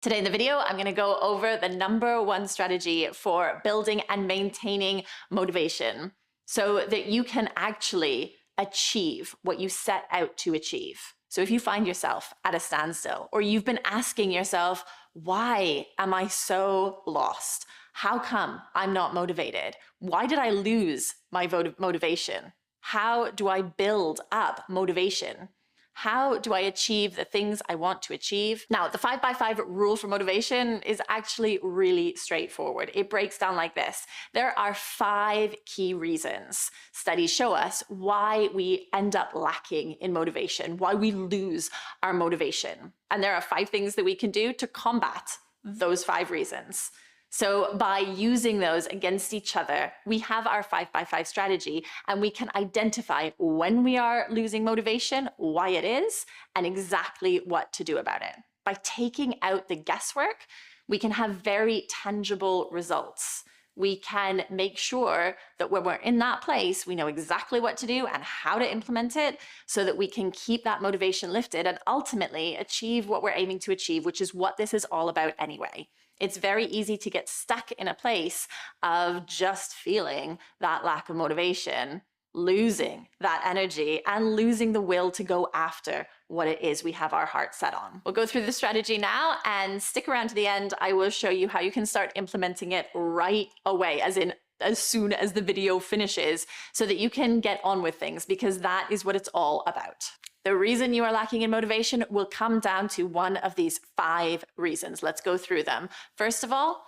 Today in the video, I'm going to go over the number one strategy for building and maintaining motivation so that you can actually achieve what you set out to achieve. So if you find yourself at a standstill, or you've been asking yourself, why am I so lost? How come I'm not motivated? Why did I lose my motivation? How do I build up motivation? How do I achieve the things I want to achieve? Now, the 5x5 rule for motivation is actually really straightforward. It breaks down like this. There are 5 key reasons studies show us why we end up lacking in motivation, why we lose our motivation. And there are 5 things that we can do to combat those 5 reasons. So by using those against each other, we have our 5x5 strategy, and we can identify when we are losing motivation, why it is, and exactly what to do about it. By taking out the guesswork, we can have very tangible results. We can make sure that when we're in that place, we know exactly what to do and how to implement it so that we can keep that motivation lifted and ultimately achieve what we're aiming to achieve, which is what this is all about anyway. It's very easy to get stuck in a place of just feeling that lack of motivation, losing that energy, and losing the will to go after what it is we have our heart set on. We'll go through the strategy now, and stick around to the end. I will show you how you can start implementing it right away, as soon as the video finishes, so that you can get on with things, because that is what it's all about. The reason you are lacking in motivation will come down to one of these 5 reasons. Let's go through them. First of all,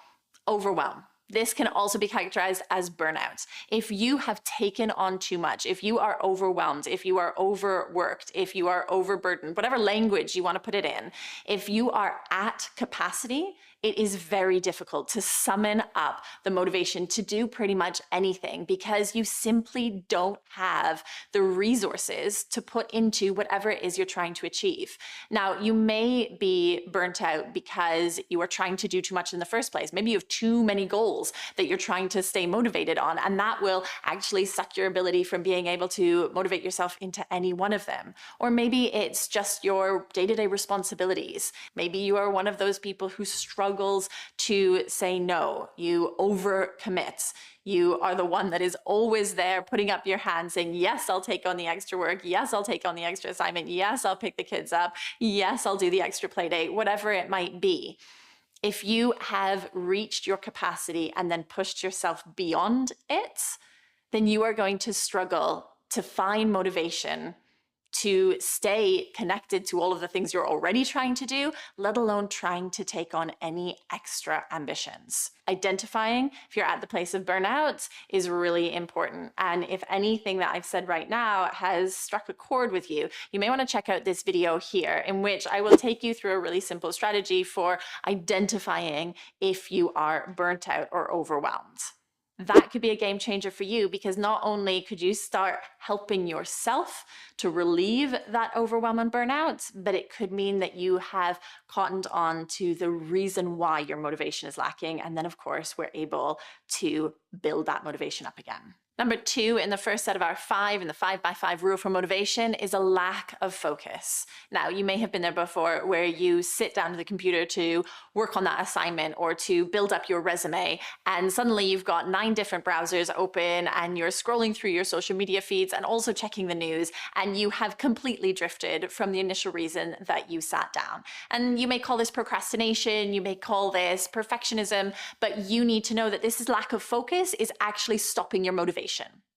overwhelm. This can also be characterized as burnout. If you have taken on too much, if you are overwhelmed, if you are overworked, if you are overburdened, whatever language you want to put it in, if you are at capacity, it is very difficult to summon up the motivation to do pretty much anything, because you simply don't have the resources to put into whatever it is you're trying to achieve. Now, you may be burnt out because you are trying to do too much in the first place. Maybe you have too many goals that you're trying to stay motivated on, and that will actually suck your ability from being able to motivate yourself into any one of them. Or maybe it's just your day-to-day responsibilities. Maybe you are one of those people who struggles to say no. You overcommit. You are the one that is always there putting up your hand saying, yes, I'll take on the extra work. Yes, I'll take on the extra assignment. Yes, I'll pick the kids up. Yes, I'll do the extra play date, whatever it might be. If you have reached your capacity and then pushed yourself beyond it, then you are going to struggle to find motivation to stay connected to all of the things you're already trying to do, let alone trying to take on any extra ambitions. Identifying if you're at the place of burnout is really important. And if anything that I've said right now has struck a chord with you, you may want to check out this video here, in which I will take you through a really simple strategy for identifying if you are burnt out or overwhelmed. That could be a game changer for you, because not only could you start helping yourself to relieve that overwhelm and burnout, but it could mean that you have cottoned on to the reason why your motivation is lacking. And then, of course, we're able to build that motivation up again. Number 2 in the first set of our 5 in the 5x5 rule for motivation is a lack of focus. Now, you may have been there before, where you sit down to the computer to work on that assignment or to build up your resume, and suddenly you've got 9 different browsers open, and you're scrolling through your social media feeds and also checking the news, and you have completely drifted from the initial reason that you sat down. And you may call this procrastination, you may call this perfectionism, but you need to know that this lack of focus is actually stopping your motivation.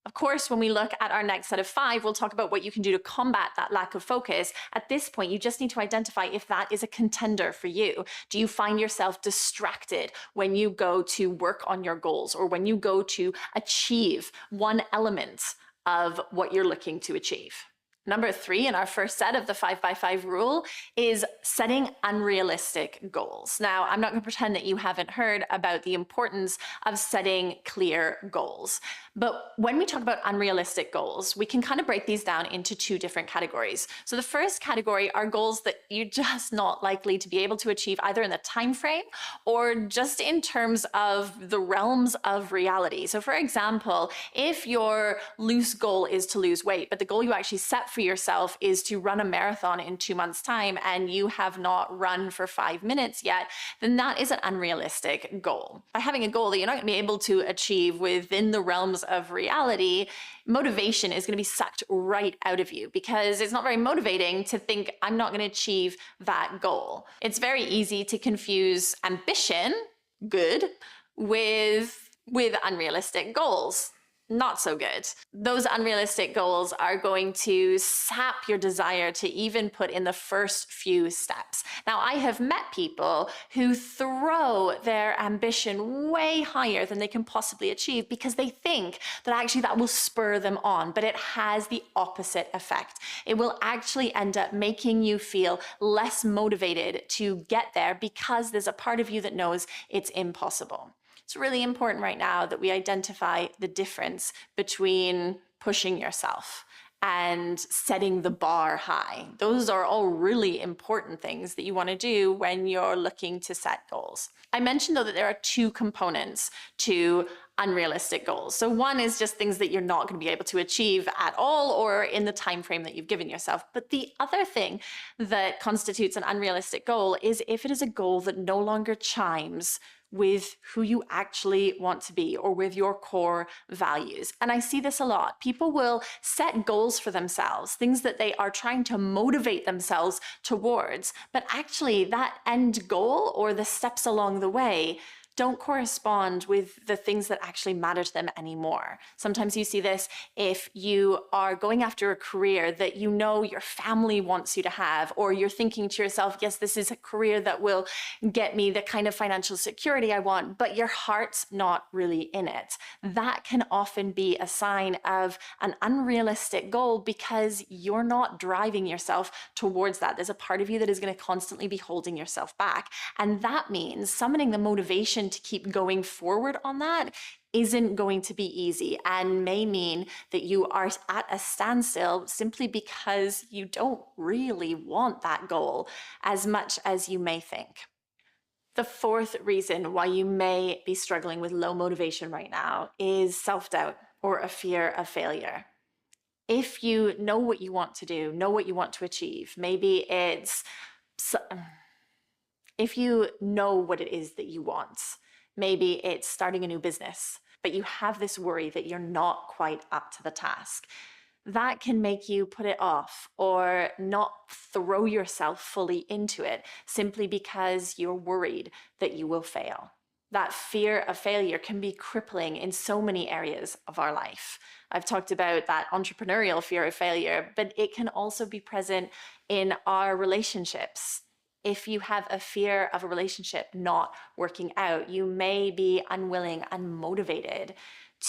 Of course, when we look at our next set of 5, we'll talk about what you can do to combat that lack of focus. At this point, you just need to identify if that is a contender for you. Do you find yourself distracted when you go to work on your goals, or when you go to achieve one element of what you're looking to achieve? Number 3 in our first set of the 5x5 rule is setting unrealistic goals. Now, I'm not going to pretend that you haven't heard about the importance of setting clear goals. But when we talk about unrealistic goals, we can kind of break these down into 2 different categories. So the first category are goals that you're just not likely to be able to achieve, either in the time frame or just in terms of the realms of reality. So for example, if your loose goal is to lose weight, but the goal you actually set for yourself is to run a marathon in 2 months' time and you have not run for 5 minutes yet, then that is an unrealistic goal. By having a goal that you're not going to be able to achieve within the realms of reality, motivation is going to be sucked right out of you because it's not very motivating to think, I'm not going to achieve that goal. It's very easy to confuse ambition, good, with unrealistic goals. Not so good. Those unrealistic goals are going to sap your desire to even put in the first few steps. Now, I have met people who throw their ambition way higher than they can possibly achieve because they think that actually that will spur them on, but it has the opposite effect. It will actually end up making you feel less motivated to get there because there's a part of you that knows it's impossible. It's really important right now that we identify the difference between pushing yourself and setting the bar high. Those are all really important things that you want to do when you're looking to set goals. I mentioned though that there are two components to unrealistic goals. So one is just things that you're not going to be able to achieve at all or in the time frame that you've given yourself. But the other thing that constitutes an unrealistic goal is if it is a goal that no longer chimes with who you actually want to be or with your core values. And I see this a lot. People will set goals for themselves, things that they are trying to motivate themselves towards, but actually that end goal or the steps along the way don't correspond with the things that actually matter to them anymore. Sometimes you see this if you are going after a career that you know your family wants you to have, or you're thinking to yourself, yes, this is a career that will get me the kind of financial security I want, but your heart's not really in it. That can often be a sign of an unrealistic goal because you're not driving yourself towards that. There's a part of you that is going to constantly be holding yourself back. And that means summoning the motivation to keep going forward on that isn't going to be easy and may mean that you are at a standstill simply because you don't really want that goal as much as you may think. The fourth reason why you may be struggling with low motivation right now is self-doubt or a fear of failure. If you know what you want to do, know what you want to achieve, maybe if you know what it is that you want, maybe it's starting a new business, but you have this worry that you're not quite up to the task. That can make you put it off or not throw yourself fully into it simply because you're worried that you will fail. That fear of failure can be crippling in so many areas of our life. I've talked about that entrepreneurial fear of failure, but it can also be present in our relationships. If you have a fear of a relationship not working out, you may be unwilling, unmotivated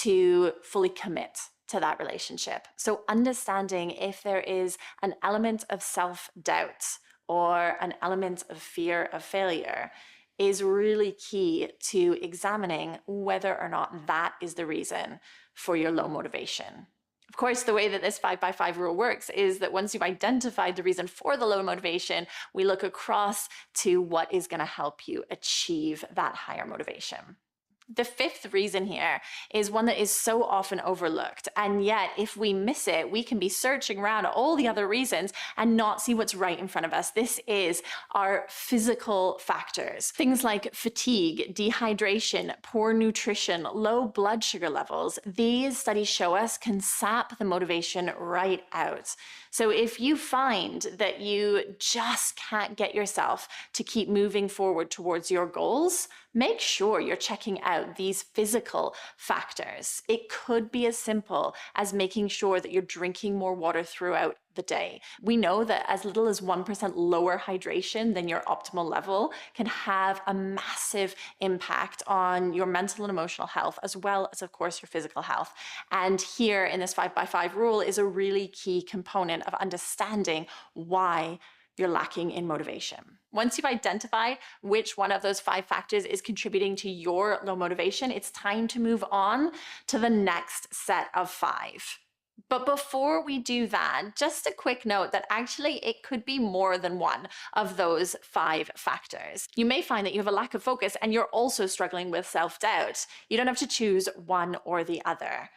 to fully commit to that relationship. So understanding if there is an element of self-doubt or an element of fear of failure is really key to examining whether or not that is the reason for your low motivation. Of course, the way that this 5x5 rule works is that once you've identified the reason for the low motivation, we look across to what is going to help you achieve that higher motivation. The fifth reason here is one that is so often overlooked, and yet if we miss it, we can be searching around all the other reasons and not see what's right in front of us. This is our physical factors. Things like fatigue, dehydration, poor nutrition, low blood sugar levels. These studies show us can sap the motivation right out. So if you find that you just can't get yourself to keep moving forward towards your goals, make sure you're checking out these physical factors. It could be as simple as making sure that you're drinking more water throughout the day. We know that as little as 1% lower hydration than your optimal level can have a massive impact on your mental and emotional health, as well as, of course, your physical health. And here in this 5x5 rule is a really key component of understanding why you're lacking in motivation. Once you've identified which one of those 5 factors is contributing to your low motivation, it's time to move on to the next set of 5. But before we do that, just a quick note that actually it could be more than one of those 5 factors. You may find that you have a lack of focus and you're also struggling with self-doubt. You don't have to choose one or the other.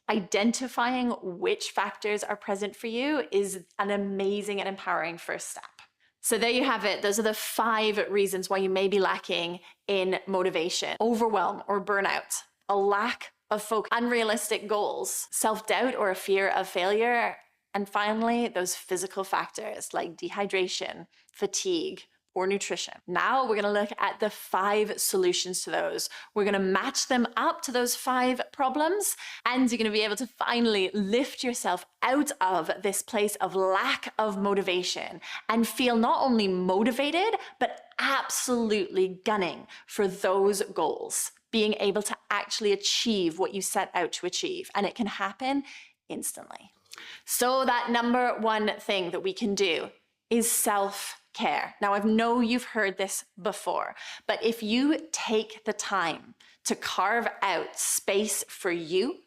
Identifying which factors are present for you is an amazing and empowering first step. So there you have it. Those are the 5 reasons why you may be lacking in motivation: overwhelm or burnout, a lack of focus, unrealistic goals, self-doubt or a fear of failure, and finally, those physical factors like dehydration, fatigue, or nutrition. Now we're going to look at the 5 solutions to those. We're going to match them up to those 5 problems, and you're going to be able to finally lift yourself out of this place of lack of motivation and feel not only motivated, but absolutely gunning for those goals, being able to actually achieve what you set out to achieve. And it can happen instantly. So that number 1 thing that we can do is self-care. Now, I know you've heard this before, but if you take the time to carve out space for you,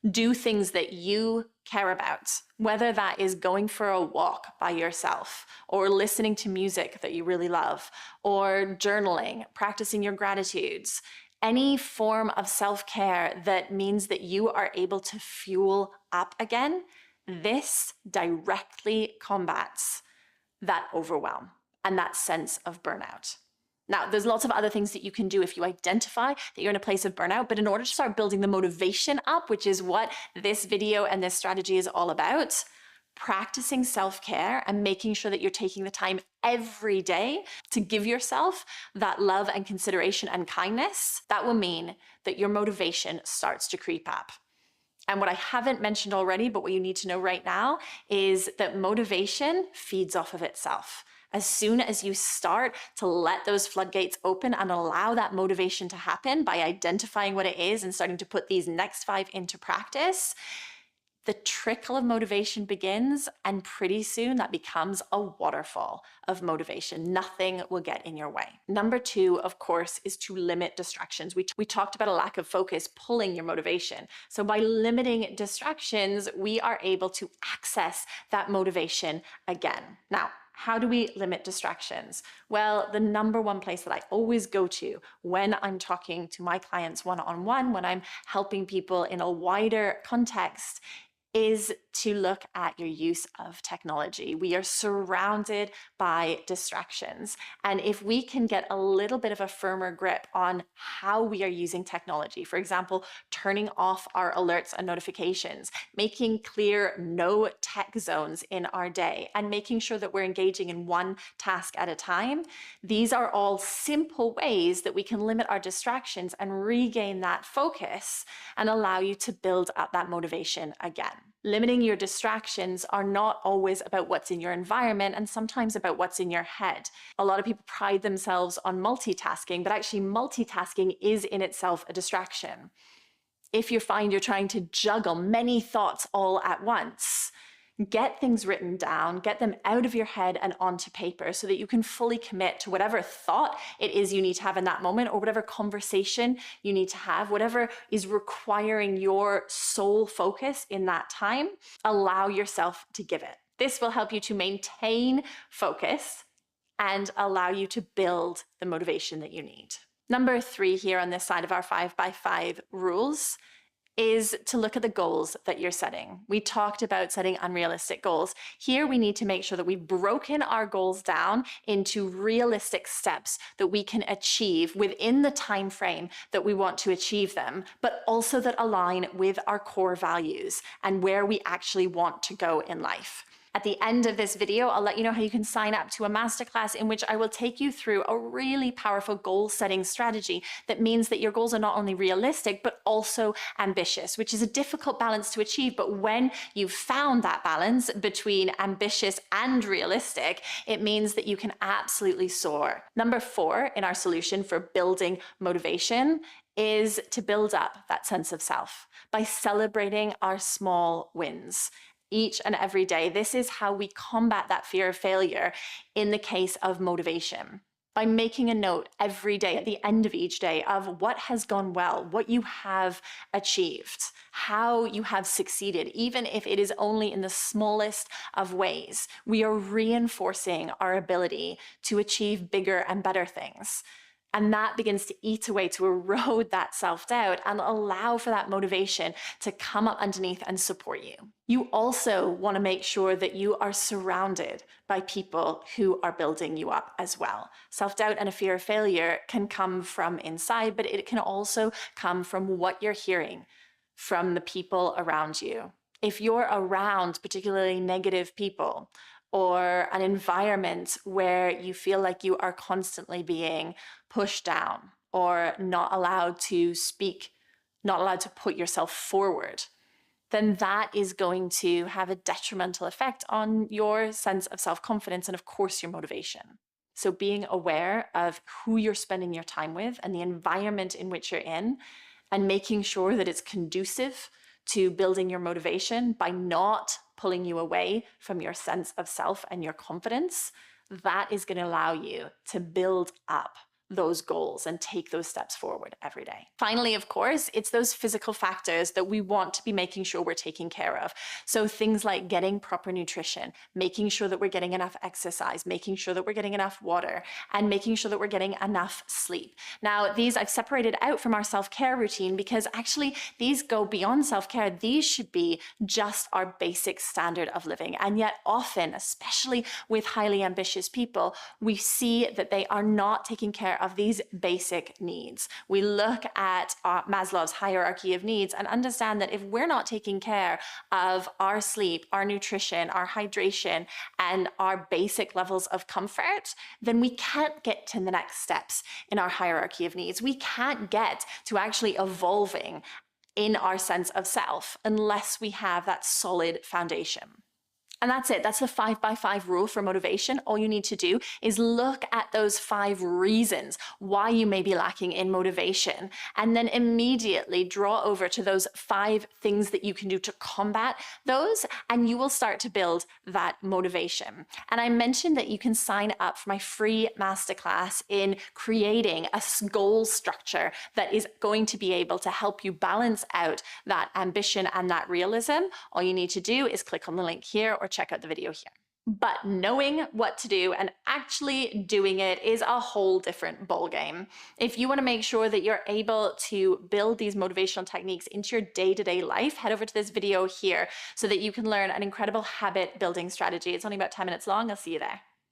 do things that you care about, whether that is going for a walk by yourself, or listening to music that you really love, or journaling, practicing your gratitudes, any form of self-care that means that you are able to fuel up again, this directly combats that overwhelm and that sense of burnout. Now, there's lots of other things that you can do if you identify that you're in a place of burnout, but in order to start building the motivation up, which is what this video and this strategy is all about, practicing self-care and making sure that you're taking the time every day to give yourself that love and consideration and kindness, that will mean that your motivation starts to creep up. And what I haven't mentioned already, but what you need to know right now, is that motivation feeds off of itself. As soon as you start to let those floodgates open and allow that motivation to happen by identifying what it is and starting to put these next 5 into practice, the trickle of motivation begins, and pretty soon that becomes a waterfall of motivation. Nothing will get in your way. Number 2, of course, is to limit distractions. We talked about a lack of focus pulling your motivation. So by limiting distractions, we are able to access that motivation again. Now, how do we limit distractions? Well, the number 1 place that I always go to when I'm talking to my clients one-on-one, when I'm helping people in a wider context, is to look at your use of technology. We are surrounded by distractions. And if we can get a little bit of a firmer grip on how we are using technology, for example, turning off our alerts and notifications, making clear no tech zones in our day, and making sure that we're engaging in one task at a time, these are all simple ways that we can limit our distractions and regain that focus and allow you to build up that motivation again. Limiting your distractions are not always about what's in your environment, and sometimes about what's in your head. A lot of people pride themselves on multitasking, but actually multitasking is in itself a distraction. If you find you're trying to juggle many thoughts all at once, get things written down, get them out of your head and onto paper so that you can fully commit to whatever thought it is you need to have in that moment, or whatever conversation you need to have, whatever is requiring your sole focus in that time. Allow yourself to give it. This will help you to maintain focus and allow you to build the motivation that you need. Number 3 here on this side of our 5x5 rules is to look at the goals that you're setting. We talked about setting unrealistic goals. Here we need to make sure that we've broken our goals down into realistic steps that we can achieve within the time frame that we want to achieve them, but also that align with our core values and where we actually want to go in life. At the end of this video, I'll let you know how you can sign up to a masterclass in which I will take you through a really powerful goal setting strategy that means that your goals are not only realistic, but also ambitious, which is a difficult balance to achieve. But when you've found that balance between ambitious and realistic, it means that you can absolutely soar. Number 4 in our solution for building motivation is to build up that sense of self by celebrating our small wins. Each and every day. This is how we combat that fear of failure in the case of motivation. By making a note every day at the end of each day of what has gone well, what you have achieved, how you have succeeded, even if it is only in the smallest of ways. We are reinforcing our ability to achieve bigger and better things. And that begins to eat away, to erode that self-doubt and allow for that motivation to come up underneath and support you. You also want to make sure that you are surrounded by people who are building you up as well. Self-doubt and a fear of failure can come from inside, but it can also come from what you're hearing from the people around you. If you're around particularly negative people, or an environment where you feel like you are constantly being pushed down or not allowed to speak, not allowed to put yourself forward, then that is going to have a detrimental effect on your sense of self-confidence and, of course, your motivation. So being aware of who you're spending your time with and the environment in which you're in, and making sure that it's conducive to building your motivation by not pulling you away from your sense of self and your confidence, that is going to allow you to build up those goals and take those steps forward every day. Finally, of course, it's those physical factors that we want to be making sure we're taking care of. So things like getting proper nutrition, making sure that we're getting enough exercise, making sure that we're getting enough water, and making sure that we're getting enough sleep. Now, these I've separated out from our self-care routine because actually these go beyond self-care. These should be just our basic standard of living. And yet often, especially with highly ambitious people, we see that they are not taking care of these basic needs. We look at Maslow's hierarchy of needs and understand that if we're not taking care of our sleep, our nutrition, our hydration, and our basic levels of comfort, then we can't get to the next steps in our hierarchy of needs. We can't get to actually evolving in our sense of self unless we have that solid foundation. And that's it. That's the 5x5 rule for motivation. All you need to do is look at those 5 reasons why you may be lacking in motivation, and then immediately draw over to those 5 things that you can do to combat those, and you will start to build that motivation. And I mentioned that you can sign up for my free masterclass in creating a goal structure that is going to be able to help you balance out that ambition and that realism. All you need to do is click on the link here or check out the video here. But knowing what to do and actually doing it is a whole different ballgame. If you want to make sure that you're able to build these motivational techniques into your day-to-day life, head over to this video here so that you can learn an incredible habit building strategy. It's only about 10 minutes long. I'll see you there.